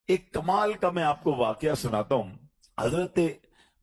ایک کمال کا میں آپ کو واقعہ سناتا ہوں. حضرت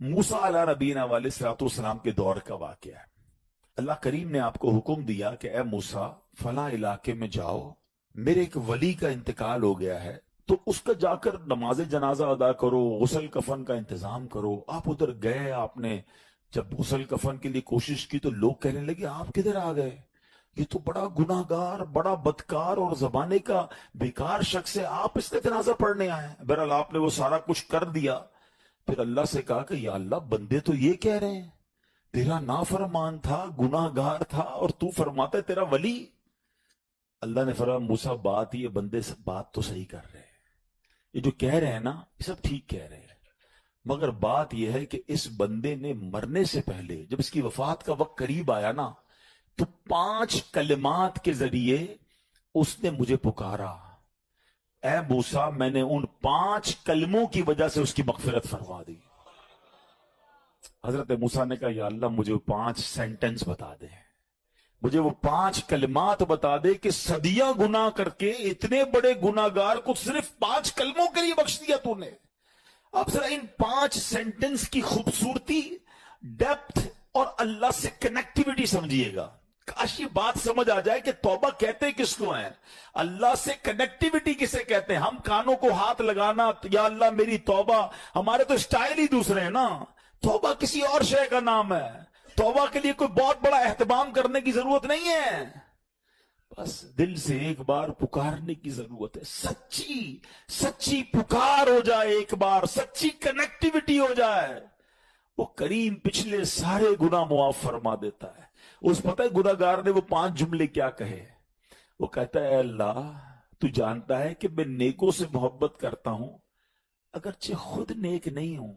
موسیٰ علیہ نبینا علیہ الصلوۃ والسلام کے دور کا واقعہ ہے. اللہ کریم نے آپ کو حکم دیا کہ اے موسیٰ فلاں علاقے میں جاؤ، میرے ایک ولی کا انتقال ہو گیا ہے، تو اس کا جا کر نماز جنازہ ادا کرو، غسل کفن کا انتظام کرو. آپ ادھر گئے، آپ نے جب غسل کفن کے لیے کوشش کی تو لوگ کہنے لگے آپ کدھر آ گئے، یہ تو بڑا گناہ گار، بڑا بدکار اور زمانے کا بیکار شخص ہے، آپ اس کا جنازہ پڑھنے آئے ہیں. بہرحال آپ نے وہ سارا کچھ کر دیا. پھر اللہ سے کہا کہ یا اللہ، بندے تو یہ کہہ رہے ہیں تیرا نافرمان تھا، گناہ گار تھا، اور تو فرماتا ہے تیرا ولی. اللہ نے فرمایا موسیٰ بات یہ بندے سے بات تو صحیح کر رہے ہیں، یہ جو کہہ رہے ہیں نا یہ سب ٹھیک کہہ رہے ہیں، مگر بات یہ ہے کہ اس بندے نے مرنے سے پہلے جب اس کی وفات کا وقت قریب آیا نا تو 5 کلمات کے ذریعے اس نے مجھے پکارا. اے موسیٰ، میں نے ان 5 کلموں کی وجہ سے اس کی مغفرت فرما دی. حضرت موسیٰ نے کہا یا اللہ مجھے 5 سینٹنس بتا دے، مجھے وہ 5 کلمات بتا دے کہ صدیاں گناہ کر کے اتنے بڑے گناہ گار کو صرف 5 کلموں کے لیے بخش دیا تو نے. اب ذرا ان 5 سینٹنس کی خوبصورتی، ڈیپتھ اور اللہ سے کنیکٹیوٹی سمجھیے گا. کاش یہ بات سمجھ آ جائے کہ توبہ کہتے کس کو ہیں، اللہ سے کنیکٹیوٹی کسے کہتے ہیں. ہم کانوں کو ہاتھ لگانا یا اللہ میری توبہ، ہمارے تو سٹائل ہی دوسرے ہیں نا. توبہ کسی اور شے کا نام ہے. توبہ کے لیے کوئی بہت بڑا اہتمام کرنے کی ضرورت نہیں ہے، بس دل سے ایک بار پکارنے کی ضرورت ہے. سچی پکار ہو جائے، ایک بار سچی کنیکٹیوٹی ہو جائے، وہ کریم پچھلے سارے گناہ معاف فرما دیتا ہے. اس پتہ ہے گناہ گار نے وہ 5 جملے کیا کہے؟ وہ کہتا ہے اے اللہ، تو جانتا ہے کہ میں نیکوں سے محبت کرتا ہوں اگرچہ خود نیک نہیں ہوں.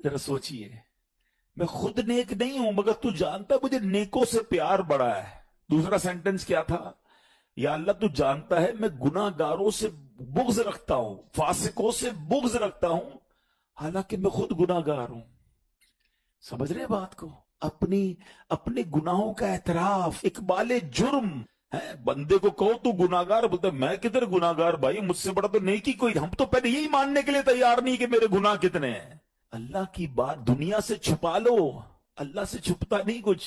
ذرا سوچئے، میں خود نیک نہیں ہوں مگر تو جانتا ہے مجھے نیکوں سے پیار بڑا ہے. دوسرا سینٹنس کیا تھا؟ یا اللہ تو جانتا ہے میں گناہ گاروں سے بغض رکھتا ہوں، فاسقوں سے بغض رکھتا ہوں حالانکہ میں خود گناہ گار ہوں. سمجھ رہے بات کو؟ اپنے گناہوں کا اعتراف، اقبال جرم ہے. بندے کو کہو تو گناہ گار، بولتا میں کدھر گناہ گار بھائی، مجھ سے بڑا تو نیکی کوئی. ہم تو پہلے یہی ماننے کے لیے تیار نہیں کہ میرے گناہ کتنے ہیں. اللہ کی بات دنیا سے چھپا لو، اللہ سے چھپتا نہیں کچھ.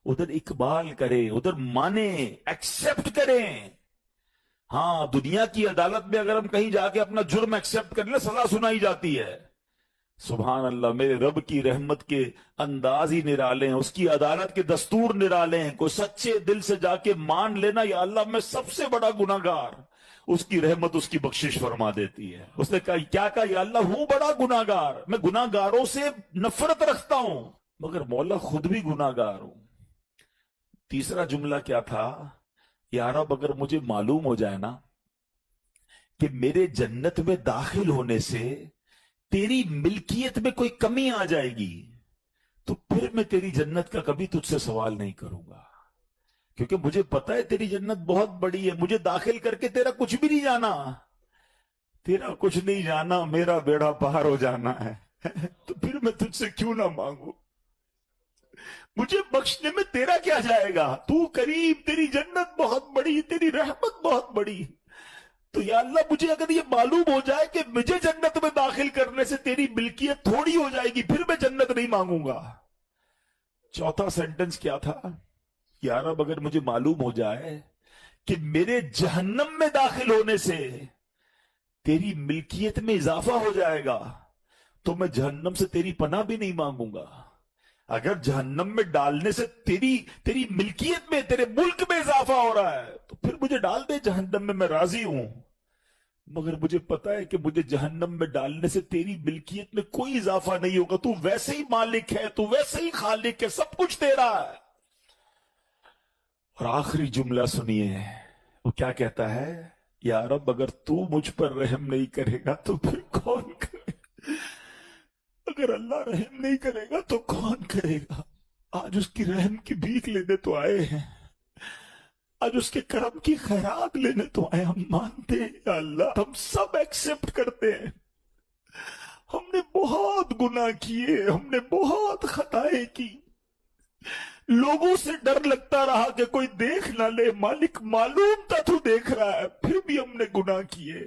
ادھر اقبال کرے، ادھر مانے، ایکسپٹ کریں. ہاں دنیا کی عدالت میں اگر ہم کہیں جا کے اپنا جرم ایکسپٹ کر لیں سزا سنائی جاتی ہے. سبحان اللہ، میرے رب کی رحمت کے انداز ہی نرالے ہیں، اس کی عدالت کے دستور نرالے ہیں. کوئی سچے دل سے جا کے مان لینا یا اللہ میں سب سے بڑا گناہ گار، اس کی رحمت اس کی بخشش فرما دیتی ہے. اس نے کہا کیا کہا؟ یا اللہ ہوں بڑا گناہ گار، میں گناہ گاروں سے نفرت رکھتا ہوں مگر مولا خود بھی گناہ گار ہوں. تیسرا جملہ کیا تھا؟ یا رب اگر مجھے معلوم ہو جائے نا کہ میرے جنت میں داخل ہونے سے تیری ملکیت میں کوئی کمی آ جائے گی تو پھر میں تیری جنت کا کبھی تجھ سے سوال نہیں کروں گا، کیونکہ مجھے پتا ہے تیری جنت بہت بڑی ہے. مجھے داخل کر کے تیرا کچھ بھی نہیں جانا، تیرا کچھ نہیں جانا، میرا بیڑا پار ہو جانا ہے. تو پھر میں تجھ سے کیوں نہ مانگوں؟ مجھے بخشنے میں تیرا کیا جائے گا؟ تو کریم، تیری جنت بہت بڑی، تیری رحمت بہت بڑی. تو یا اللہ مجھے اگر یہ معلوم ہو جائے کہ مجھے جنت میں داخل کرنے سے تیری ملکیت تھوڑی ہو جائے گی پھر میں جنت نہیں مانگوں گا. چوتھا سینٹنس کیا تھا؟ یا رب اگر مجھے معلوم ہو جائے کہ میرے جہنم میں داخل ہونے سے تیری ملکیت میں اضافہ ہو جائے گا تو میں جہنم سے تیری پناہ بھی نہیں مانگوں گا. اگر جہنم میں ڈالنے سے تیری ملکیت میں، تیرے ملک میں اضافہ ہو رہا ہے تو پھر مجھے ڈال دے جہنم میں راضی ہوں. مگر مجھے پتا ہے کہ مجھے جہنم میں ڈالنے سے تیری ملکیت میں کوئی اضافہ نہیں ہوگا. تو ویسے ہی مالک ہے، تو ویسے ہی خالق ہے، سب کچھ تیرا ہے. اور آخری جملہ سنیے، وہ کیا کہتا ہے؟ یا رب اگر تو مجھ پر رحم نہیں کرے گا تو پھر کون کرے گا؟ اگر اللہ رحم نہیں کرے گا تو کون کرے گا؟ آج اس کی رحم کی بھیک لینے تو آئے ہیں، آج اس کے کرم کی خیرات لینے تو آئے. ہم مانتے ہیں یا اللہ، ہم سب ایکسپٹ کرتے ہیں، ہم نے بہت گناہ کیے، ہم نے بہت خطائیں کی، لوگوں سے ڈر لگتا رہا کہ کوئی دیکھ نہ لے. مالک معلوم تھا تو دیکھ رہا ہے، پھر بھی ہم نے گناہ کیے.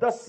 10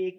1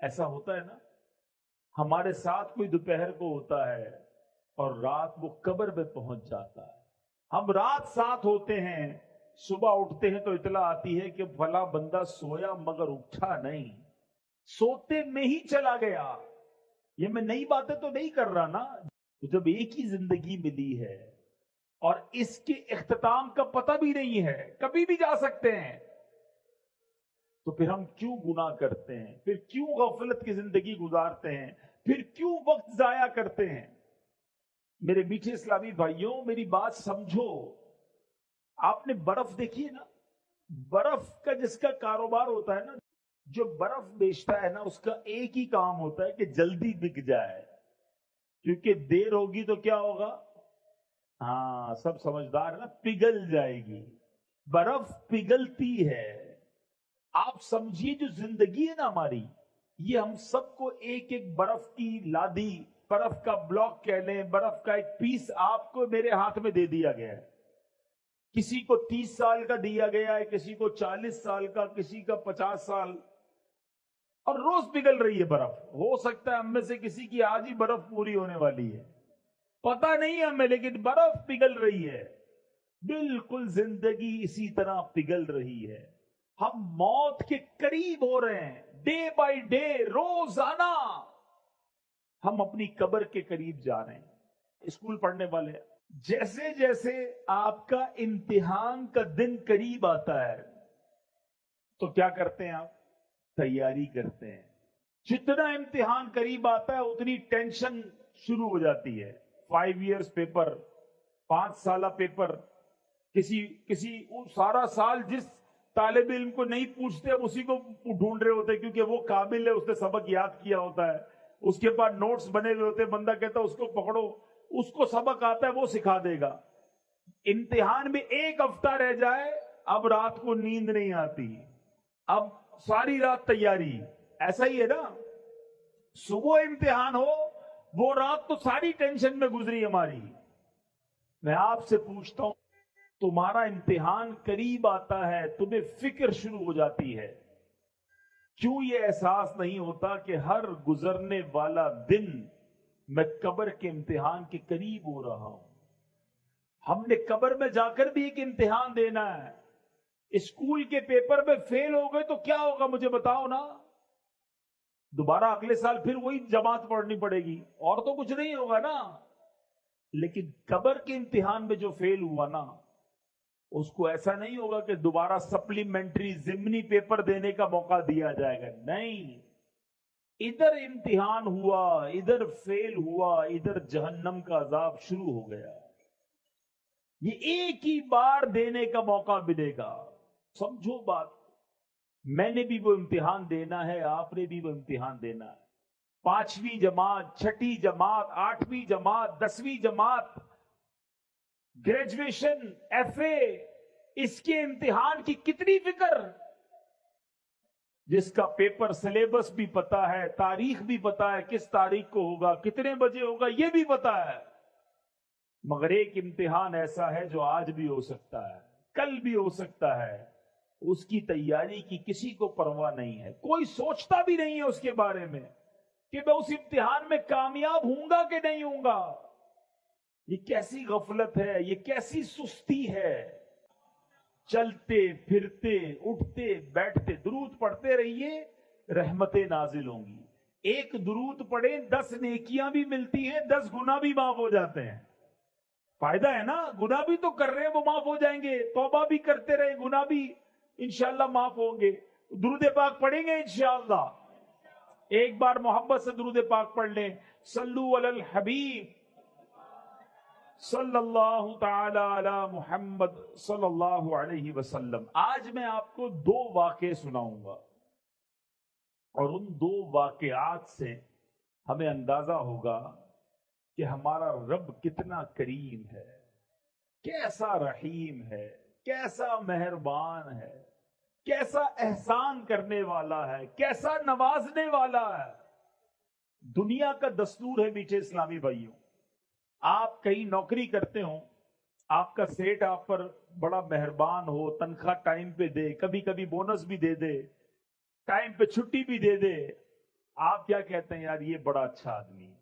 ایسا ہوتا ہے نا, ہمارے ساتھ کوئی دوپہر کو ہوتا ہے اور رات وہ قبر میں پہنچ جاتا ہے. ہم رات ساتھ ہوتے ہیں, صبح اٹھتے ہیں تو اطلاع آتی ہے کہ فلاں بندہ سویا مگر اٹھا نہیں, سوتے میں ہی چلا گیا. یہ میں نئی باتیں تو نہیں کر رہا نا. جب ایک ہی زندگی ملی ہے اور اس کے اختتام کا پتہ بھی نہیں ہے, کبھی بھی جا سکتے ہیں, تو پھر ہم کیوں گناہ کرتے ہیں, پھر کیوں غفلت کی زندگی گزارتے ہیں, پھر کیوں وقت ضائع کرتے ہیں. میرے میٹھے اسلامی بھائیوں, میری بات سمجھو. آپ نے برف دیکھی ہے نا, برف کا جس کا کاروبار ہوتا ہے نا, جو برف بیچتا ہے نا, اس کا ایک ہی کام ہوتا ہے کہ جلدی بک جائے, کیونکہ دیر ہوگی تو کیا ہوگا, ہاں سب سمجھدار ہے نا, پگھل جائے گی. برف پگھلتی ہے. آپ سمجھیے جو زندگی ہے نا ہماری, یہ ہم سب کو ایک ایک برف کی لادی, برف کا بلاک کہہ لیں, برف کا ایک پیس آپ کو میرے ہاتھ میں دے دیا گیا ہے. کسی کو 30 سال کا دیا گیا ہے, کسی کو 40 سال کا, کسی کا 50 سال, اور روز پگھل رہی ہے برف. ہو سکتا ہے ہم میں سے کسی کی آج ہی برف پوری ہونے والی ہے, پتہ نہیں ہمیں, لیکن برف پگھل رہی ہے. بالکل زندگی اسی طرح پگھل رہی ہے. ہم موت کے قریب ہو رہے ہیں, ڈے بائی ڈے, روزانہ ہم اپنی قبر کے قریب جا رہے ہیں. اسکول پڑھنے والے, جیسے جیسے آپ کا امتحان کا دن قریب آتا ہے تو کیا کرتے ہیں آپ, تیاری کرتے ہیں. جتنا امتحان قریب آتا ہے اتنی ٹینشن شروع ہو جاتی ہے. 5 ایئرز پیپر, 5 سالہ پیپر, کسی سارا سال جس طالب علم کو نہیں پوچھتے اسی کو ڈھونڈ رہے ہوتے, کیونکہ وہ قابل ہے, اس نے سبق یاد کیا ہوتا ہے, اس کے بعد نوٹس بنے ہوئے ہوتے, بندہ کہتا ہے اس کو پکڑو, اس کو سبق آتا ہے, وہ سکھا دے گا. امتحان میں 1 ہفتہ رہ جائے, اب رات کو نیند نہیں آتی, اب ساری رات تیاری. ایسا ہی ہے نا, صبح امتحان ہو, وہ رات تو ساری ٹینشن میں گزری ہماری. میں آپ سے پوچھتا ہوں, تمہارا امتحان قریب آتا ہے, تمہیں فکر شروع ہو جاتی ہے, کیوں یہ احساس نہیں ہوتا کہ ہر گزرنے والا دن میں قبر کے امتحان کے قریب ہو رہا ہوں. ہم نے قبر میں جا کر بھی ایک امتحان دینا ہے. اسکول کے پیپر میں فیل ہو گئے تو کیا ہوگا مجھے بتاؤ نا, دوبارہ اگلے سال پھر وہی جماعت پڑھنی پڑے گی, اور تو کچھ نہیں ہوگا نا. لیکن قبر کے امتحان میں جو فیل ہوا نا, اس کو ایسا نہیں ہوگا کہ دوبارہ سپلیمنٹری ضمنی پیپر دینے کا موقع دیا جائے گا. نہیں, ادھر امتحان ہوا, ادھر فیل ہوا, ادھر جہنم کا عذاب شروع ہو گیا. یہ ایک ہی بار دینے کا موقع ملے گا. سمجھو بات, میں نے بھی وہ امتحان دینا ہے, آپ نے بھی وہ امتحان دینا ہے. 5ویں جماعت, 6ٹھی جماعت, 8ویں جماعت, 10ویں جماعت, گریجویشن, FA, اس کے امتحان کی کتنی فکر. جس کا پیپر سلیبس بھی پتا ہے, تاریخ بھی پتا ہے, کس تاریخ کو ہوگا, کتنے بجے ہوگا, یہ بھی پتا ہے. مگر ایک امتحان ایسا ہے جو آج بھی ہو سکتا ہے, کل بھی ہو سکتا ہے. اس کی تیاری کی کسی کو پرواہ نہیں ہے, کوئی سوچتا بھی نہیں ہے اس کے بارے میں کہ میں اس امتحان میں کامیاب ہوں گا کہ نہیں ہوں گا. یہ کیسی غفلت ہے, یہ کیسی سستی ہے. چلتے پھرتے اٹھتے بیٹھتے درود پڑھتے رہیے, رحمتیں نازل ہوں گی. ایک درود پڑھیں 10 نیکیاں بھی ملتی ہیں, 10 گناہ بھی معاف ہو جاتے ہیں. فائدہ ہے نا, گناہ بھی تو کر رہے ہیں وہ معاف ہو جائیں گے, توبہ بھی کرتے رہے, گناہ بھی انشاءاللہ معاف ہوں گے. درود پاک پڑھیں گے انشاءاللہ. ایک بار محبت سے درود پاک پڑھ لیں, صلو علی الحبیب صلی اللہ تعالی علی محمد صلی اللہ علیہ وسلم. آج میں آپ کو 2 واقعے سناؤں گا, اور ان 2 واقعات سے ہمیں اندازہ ہوگا کہ ہمارا رب کتنا کریم ہے, کیسا رحیم ہے, کیسا مہربان ہے, کیسا احسان کرنے والا ہے, کیسا نوازنے والا ہے. دنیا کا دستور ہے میٹھے اسلامی بھائیوں, آپ کہیں نوکری کرتے ہوں, آپ کا سیٹ آپ پر بڑا مہربان ہو, تنخواہ ٹائم پہ دے, کبھی کبھی بونس بھی دے دے, ٹائم پہ چھٹی بھی دے دے, آپ کیا کہتے ہیں؟ یار یہ بڑا اچھا آدمی ہے،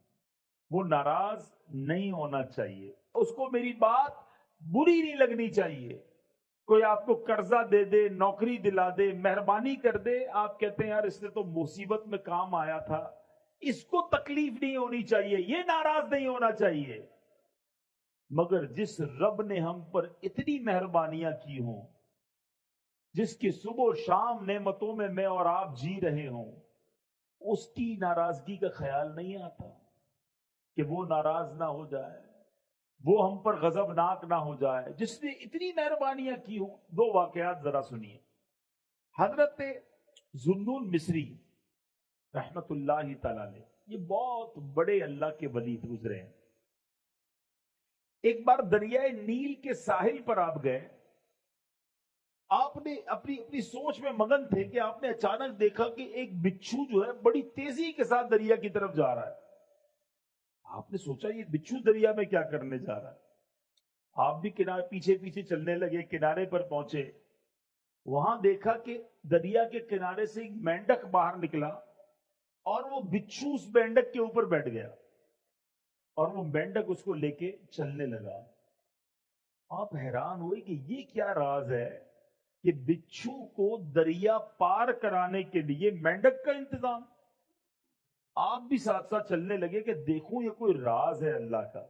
وہ ناراض نہیں ہونا چاہیے، اس کو میری بات بری نہیں لگنی چاہیے۔ کوئی آپ کو قرضہ دے دے، نوکری دلا دے، مہربانی کر دے، آپ کہتے ہیں یار اس نے تو مصیبت میں کام آیا تھا، اس کو تکلیف نہیں ہونی چاہیے، یہ ناراض نہیں ہونا چاہیے۔ مگر جس رب نے ہم پر اتنی مہربانیاں کی ہوں، جس کی صبح و شام نعمتوں میں اور آپ جی رہے ہوں، اس کی ناراضگی کا خیال نہیں آتا کہ وہ ناراض نہ ہو جائے، وہ ہم پر غضبناک نہ ہو جائے، جس نے اتنی مہربانیاں کی ہوں۔ دو واقعات ذرا سنیے۔ حضرت ذوالنون مصری رحمت اللہ تعالی علیہ، یہ بہت بڑے اللہ کے ولی گزرے ہیں۔ ایک بار دریائے نیل کے ساحل پر آپ گئے، آپ نے اپنی سوچ میں مگن تھے کہ آپ نے اچانک دیکھا کہ ایک بچھو جو ہے بڑی تیزی کے ساتھ دریا کی طرف جا رہا ہے۔ آپ نے سوچا یہ بچھو دریا میں کیا کرنے جا رہا ہے؟ آپ بھی کنارے پیچھے پیچھے چلنے لگے، کنارے پر پہنچے، وہاں دیکھا کہ دریا کے کنارے سے ایک مینڈک باہر نکلا اور وہ بچھو اس مینڈک کے اوپر بیٹھ گیا اور وہ مینڈک اس کو لے کے چلنے لگا۔ آپ حیران ہوئے کہ یہ کیا راز ہے کہ بچھو کو دریا پار کرانے کے لیے مینڈک کا انتظام۔ آپ بھی ساتھ ساتھ چلنے لگے کہ دیکھوں یہ کوئی راز ہے اللہ کا۔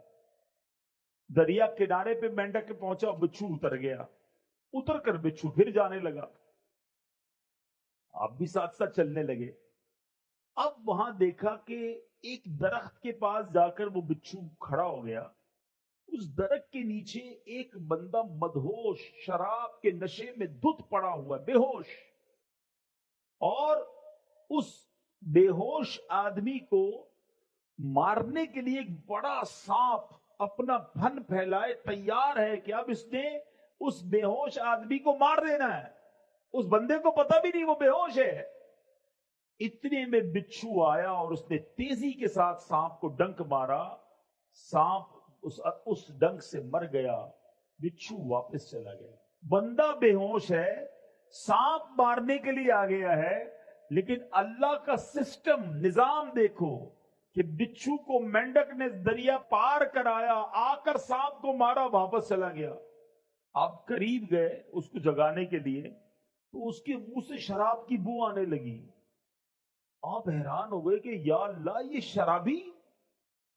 دریا کنارے پہ مینڈک پہنچا، بچھو اتر گیا، اتر کر بچھو پھر جانے لگا۔ آپ بھی ساتھ ساتھ چلنے لگے۔ اب وہاں دیکھا کہ ایک درخت کے پاس جا کر وہ بچھو کھڑا ہو گیا۔ اس درخت کے نیچے ایک بندہ مدہوش شراب کے نشے میں دھت پڑا ہوا، بے ہوش، اور اس بے ہوش آدمی کو مارنے کے لیے ایک بڑا سانپ اپنا پھن پھیلائے تیار ہے کہ اب اس نے اس بے ہوش آدمی کو مار دینا ہے۔ اس بندے کو پتہ بھی نہیں وہ بے ہوش ہے۔ اتنے میں بچھو آیا اور اس نے تیزی کے ساتھ سانپ کو ڈنک مارا، سانپ اس ڈنک سے مر گیا، بچھو واپس چلا گیا۔ بندہ بے ہوش ہے، سانپ مارنے کے لیے آ گیا ہے، لیکن اللہ کا سسٹم نظام دیکھو کہ بچھو کو مینڈک نے دریا پار کرایا، آ کر سانپ کو مارا، واپس چلا گیا۔ آپ قریب گئے اس کو جگانے کے لیے تو اس کے منہ سے شراب کی بو آنے لگی۔ آپ حیران ہو گئے کہ یا اللہ یہ شرابی،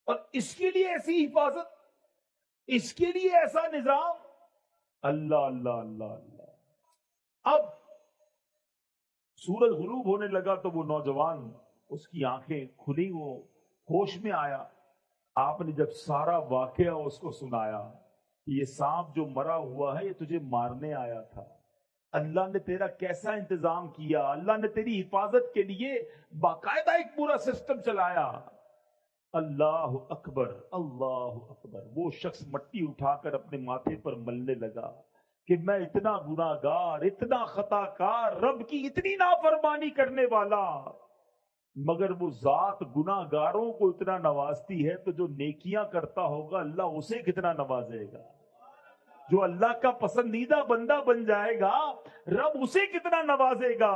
اور اس کے لیے ایسی حفاظت، اس کے لیے ایسا نظام۔ اللہ اللہ اللہ اللہ۔ اب سورج غروب ہونے لگا تو وہ نوجوان، اس کی آنکھیں کھلی، وہ ہوش میں آیا۔ آپ نے جب سارا واقعہ اس کو سنایا، یہ سانپ جو مرا ہوا ہے یہ تجھے مارنے آیا تھا، اللہ نے تیرا کیسا انتظام کیا، اللہ نے تیری حفاظت کے لیے باقاعدہ ایک پورا سسٹم چلایا۔ اللہ اکبر اللہ اکبر۔ وہ شخص مٹی اٹھا کر اپنے ماتھے پر ملنے لگا کہ میں اتنا گناہ گار، اتنا خطا کار، رب کی اتنی نافرمانی کرنے والا، مگر وہ ذات گناہ گاروں کو اتنا نوازتی ہے تو جو نیکیاں کرتا ہوگا اللہ اسے کتنا نوازے گا۔ جو اللہ کا پسندیدہ بندہ بن جائے گا رب اسے کتنا نوازے گا۔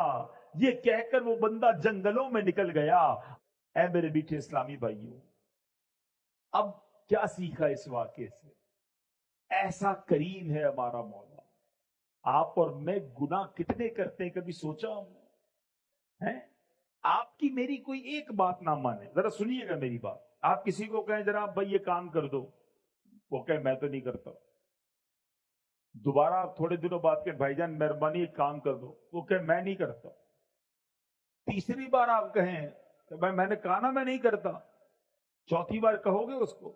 یہ کہہ کر وہ بندہ جنگلوں میں نکل گیا۔ اے میرے میٹھے اسلامی بھائیوں، اب کیا سیکھا اس واقعے سے؟ ایسا کریم ہے ہمارا مولا۔ آپ اور میں گناہ کتنے کرتے ہیں، کبھی سوچا ہم نے؟ آپ کی میری کوئی ایک بات نہ مانے، ذرا سنیے گا میری بات۔ آپ کسی کو کہیں ذرا بھائی یہ کام کر دو، وہ کہے میں تو نہیں کرتا۔ دوبارہ تھوڑے دنوں بعد کہ بھائی جان مہربانی ایک کام کر دو، وہ کہے میں نہیں کرتا۔ تیسری بار آپ کہیں کہ بھائی میں نے کہا نا میں نہیں کرتا، چوتھی بار کہو گے اس کو؟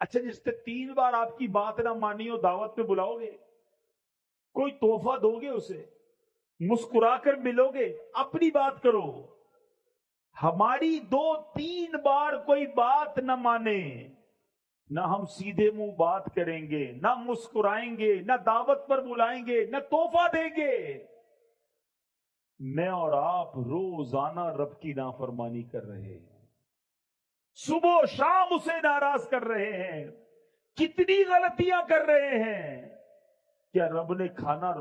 اچھا جس نے 3 بار آپ کی بات نہ مانی ہو دعوت پہ بلاؤ گے؟ کوئی تحفہ دو گے اسے؟ مسکرا کر ملو گے؟ اپنی بات کرو۔ ہماری 2-3 بار کوئی بات نہ مانے، نہ ہم سیدھے منہ بات کریں گے، نہ مسکرائیں گے، نہ دعوت پر بلائیں گے، نہ تحفہ دیں گے۔ میں اور آپ روزانہ رب کی نافرمانی کر رہے ہیں، صبح و شام اسے ناراض کر رہے ہیں، کتنی غلطیاں کر رہے ہیں۔ کیا رب نے کھانا